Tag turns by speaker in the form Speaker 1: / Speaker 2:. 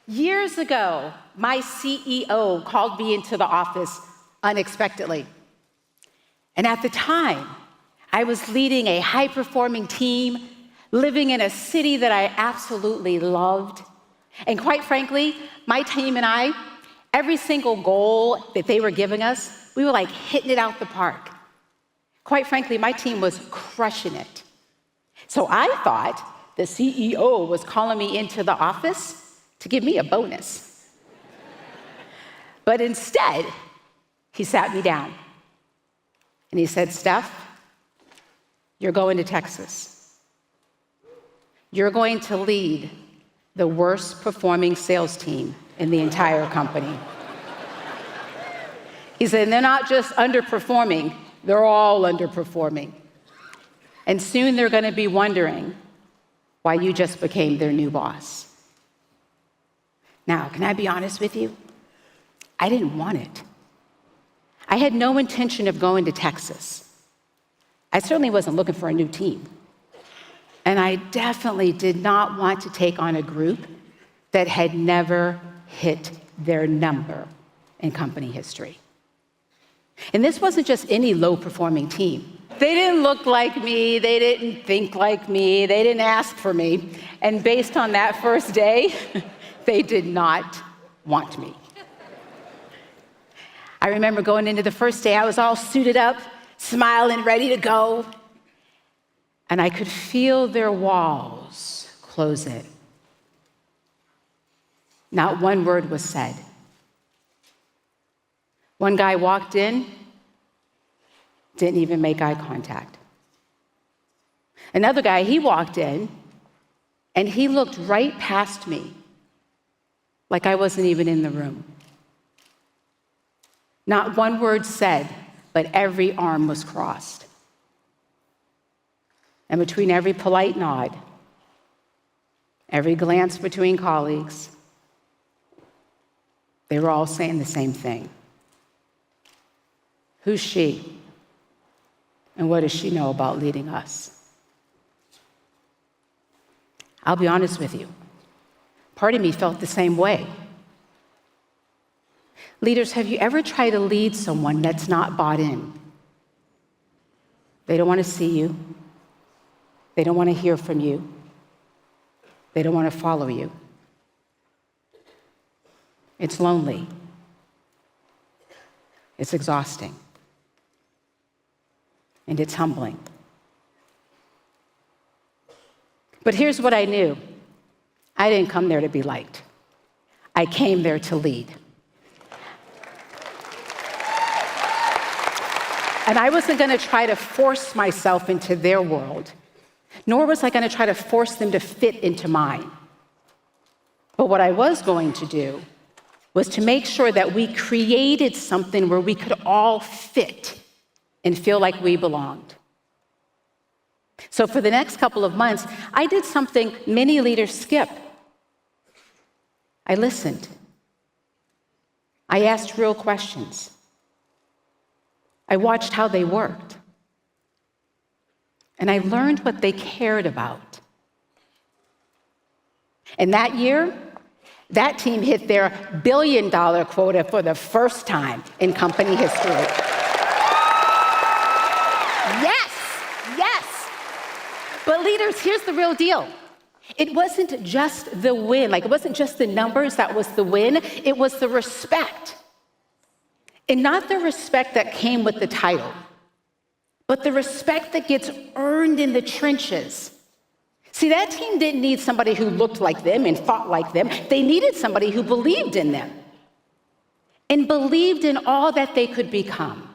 Speaker 1: Years ago, my CEO called me into the office unexpectedly. And at the time, I was leading a high-performing team, living in a city that I absolutely loved. And quite frankly, my team and I, every single goal that they were giving us, we were like hitting it out the park. Quite frankly, my team was crushing it. So I thought the CEO was calling me into the office to give me a bonus. But instead, he sat me down and he said, "Steph, you're going to Texas. You're going to lead the worst performing sales team in the entire company." He said, "They're not just underperforming, they're all underperforming. And soon they're going to be wondering why you just became their new boss." Now, can I be honest with you? I didn't want it. I had no intention of going to Texas. I certainly wasn't looking for a new team. And I definitely did not want to take on a group that had never hit their number in company history. And this wasn't just any low-performing team. They didn't look like me, they didn't think like me, they didn't ask for me. And based on that first day, they did not want me. I remember going into the first day, I was all suited up, smiling, ready to go. And I could feel their walls close in. Not one word was said. One guy walked in, didn't even make eye contact. Another guy, he walked in, and he looked right past me, like I wasn't even in the room. Not one word said, but every arm was crossed. And between every polite nod, every glance between colleagues, they were all saying the same thing. Who's she? And what does she know about leading us? I'll be honest with you. Part of me felt the same way. Leaders, have you ever tried to lead someone that's not bought in? They don't want to see you. They don't want to hear from you. They don't want to follow you. It's lonely. It's exhausting. And it's humbling. But here's what I knew. I didn't come there to be liked. I came there to lead. And I wasn't going to try to force myself into their world, nor was I going to try to force them to fit into mine. But what I was going to do was to make sure that we created something where we could all fit and feel like we belonged. So for the next couple of months, I did something many leaders skip. I listened. I asked real questions. I watched how they worked. And I learned what they cared about. And that year, that team hit their billion-dollar quota for the first time in company history. Yes. But leaders, here's the real deal. It wasn't just the win. It wasn't just the numbers that was the win. It was the respect. And not the respect that came with the title, but the respect that gets earned in the trenches. See, that team didn't need somebody who looked like them and thought like them. They needed somebody who believed in them and believed in all that they could become.